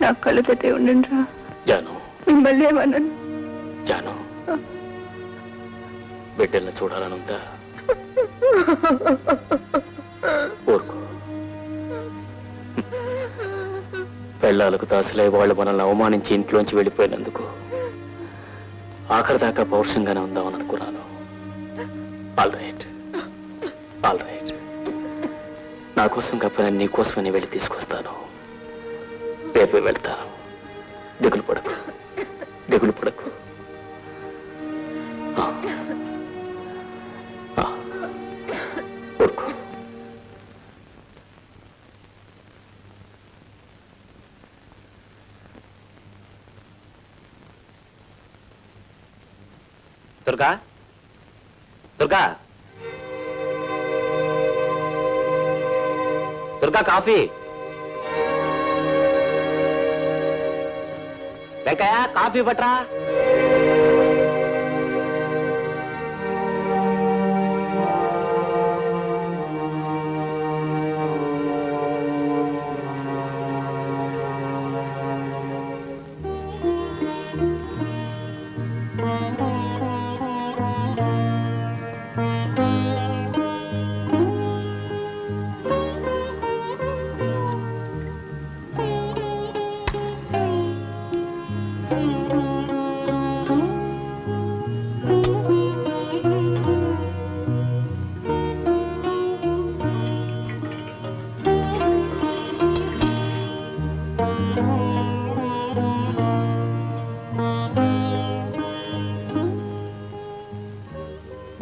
నా కళ్ళతో ఉండండి రా జాను. మిమ్మల్ని ఏమన్నాను జాను, బిడ్డల్ని చూడాలనుందా? ఊరుకో. పెళ్ళాలకు దాసులై వాళ్ళు మనల్ని అవమానించి ఇంట్లోంచి వెళ్ళిపోయినందుకు ఆఖరి దాకా పౌరుషంగానే ఉందామని అనుకున్నాను. All right, all right. నా కోసం కాకపోయినా నీ కోసమని వెళ్ళి తీసుకొస్తాను. రేపు వెళ్తాను. దిగులు పడకు, దిగులు పడకు. ఊరుకో. దుర్గా, దుర్గా, దుర్గా, కాఫీ. వెంకయ్య, కాఫీ పట్రా.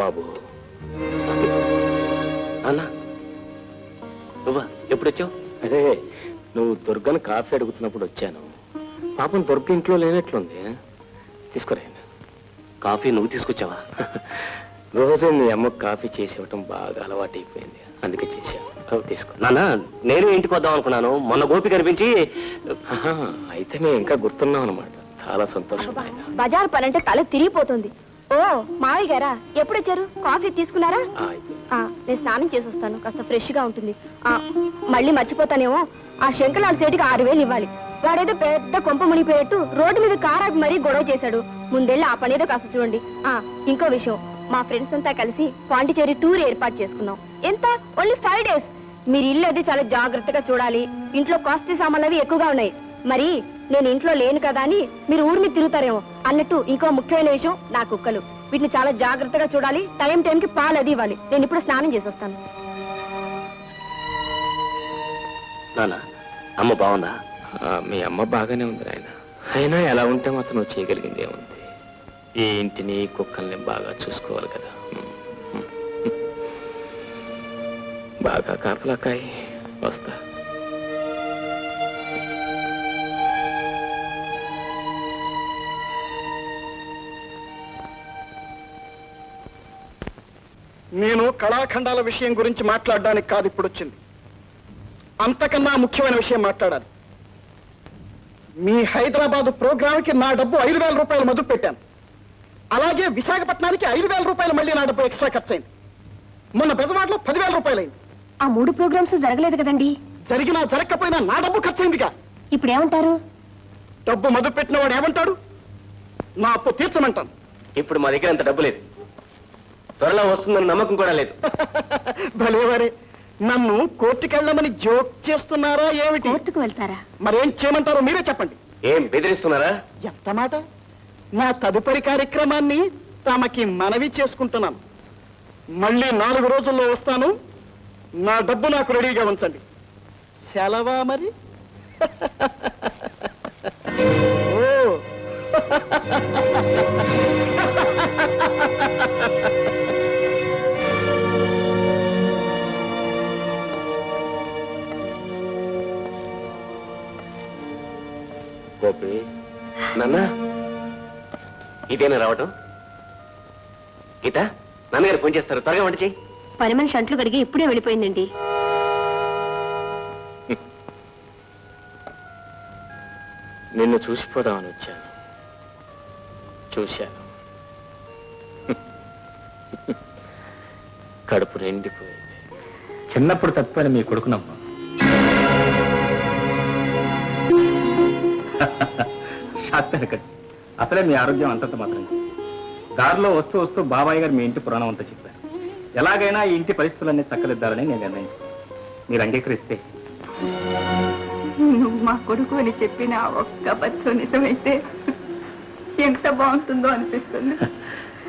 బాబు, అన్నా నువ్వా? ఎప్పుడొచ్చావు? అదే నువ్వు దుర్గను కాఫీ అడుగుతున్నప్పుడు వచ్చాను. పాపం దుర్గ ఇంట్లో లేనట్లుంది. తీసుకురాయను. కాఫీ నువ్వు తీసుకొచ్చావా? రోజు మీ అమ్మకు కాఫీ చేసి ఇవ్వటం బాగా అలవాటు అయిపోయింది, అందుకే చేశాను. తీసుకో. నాన్న, నేను ఇంటికి వద్దాం అనుకున్నాను. మొన్న గోపి కనిపించి. అయితే మేము ఇంకా గుర్తున్నాం అనమాట. చాలా సంతోషం. బజార్ పని అంటే తల తిరిగిపోతుంది. ఓ మావయ్య గారా, ఎప్పుడు వచ్చారు? కాఫీ తీసుకున్నారా? నేను స్నానం చేసి వస్తాను, కాస్త ఫ్రెష్ గా ఉంటుంది. మళ్ళీ మర్చిపోతానేమో, ఆ శంకలాంటి సేటికి 6,000 ఇవ్వాలి. వాడేదో పెద్ద కొంప మునిగిపోయేట్టు రోడ్డు మీద కారాపి మరీ గొడవ చేశాడు. ముందెళ్ళి ఆ పనేదో కాస్త చూడండి. ఇంకో విషయం, మా ఫ్రెండ్స్ అంతా కలిసి పాండిచేరి టూర్ ఏర్పాటు చేసుకున్నాం. ఎంత? Only 5 days. మీరు ఇల్లు అది చాలా జాగ్రత్తగా చూడాలి. ఇంట్లో కాస్ట్లీ సామాన్లు అవి ఎక్కువగా ఉన్నాయి. మరి నేను ఇంట్లో లేను కదా అని మీరు ఊరి మీద తిరుగుతారేమో. అన్నట్టు ఇంకో ముఖ్యమైన విషయం, నా కుక్కలు. వీటిని చాలా జాగ్రత్తగా చూడాలి. టైంకి పాలు అది ఇవ్వాలి. నేను ఇప్పుడు స్నానం చేసి వస్తాను. అమ్మ బాగుందా? మీ అమ్మ బాగానే ఉంది నాయన. అయినా ఎలా ఉంటే మాత్రం నువ్వు చేయగలిగింది ఏముంది? ఈ ఇంటిని కుక్కల్ని బాగా చూసుకోవాలి కదా. బాగా కాపలాకాయి. వస్తా. నేను కళాఖండాల విషయం గురించి మాట్లాడడానికి కాదు ఇప్పుడు వచ్చింది. అంతకన్నా ముఖ్యమైన విషయం మాట్లాడాలి. మీ హైదరాబాద్ ప్రోగ్రాంకి నా డబ్బు 5,000 రూపాయలు మొదలు పెట్టాను. అలాగే విశాఖపట్నానికి 5,000 రూపాయలు మళ్ళీ నా డబ్బు ఎక్స్ట్రా ఖర్చు అయింది. మొన్న బెజవాడలో 10,000 రూపాయలు అయింది. ఆ 3 ప్రోగ్రామ్స్ జరగలేదు కదండి. జరిగినా జరగకపోయినా నా డబ్బు ఖర్చు అయిందిగా. ఇప్పుడు ఏమంటారు? డబ్బు మొదలు పెట్టిన వాడు ఏమంటాడు? నా అప్పు తీర్చమంటాను. ఇప్పుడు మా దగ్గర అంత డబ్బు లేదు. త్వరలో వస్తుందని నమ్మకం కూడా లేదు. భలేవారే, నన్ను కోర్టుకెళ్ళమని జోక్ చేస్తున్నారా ఏమిటి? కోర్టుకు వెళ్తారా? మరేం చేయమంటారో మీరే చెప్పండి. ఏం బెదిరిస్తున్నారా? ఎంత మాట! నా తదుపరి కార్యక్రమాన్ని తమకి మనవి చేసుకుంటున్నాను. మళ్ళీ 4 రోజుల్లో వస్తాను. నా డబ్బు నాకు రెడీగా ఉంచండి. సెలవా మరి? ఓ గోపి, నాన్న ఇదేనా రావటం? గీత, నాన్నగారు ఫోన్ చేస్తారు, త్వరగా వంట చెయ్యి. పని మనిషి అంట్లు కడిగి ఇప్పుడే వెళ్ళిపోయిందండి. నిన్ను చూసిపోదామని వచ్చాను. చూశాను. కడుపు నిండిపోయింది. చిన్నప్పుడు తప్పిపోయిన మీ కొడుకునమ్మా. షాక్ తినకండి. అసలే మీ ఆరోగ్యం అంతంత మాత్రం. దారిలో వస్తూ వస్తూ బాబాయ్ గారు మీ ఇంటి పురాణం అంతా చెప్పారు. ఎలాగైనా ఈ ఇంటి పరిస్థితులన్నీ చక్కదిద్దాలని నేను నిర్ణయించుకున్నాను. మీరు అంగీకరిస్తే. నువ్వు మా కొడుకు అని చెప్పిన ఒక్క అబద్ధం నిజమైతే ఎంత బాగుంటుందో అనిపిస్తుంది.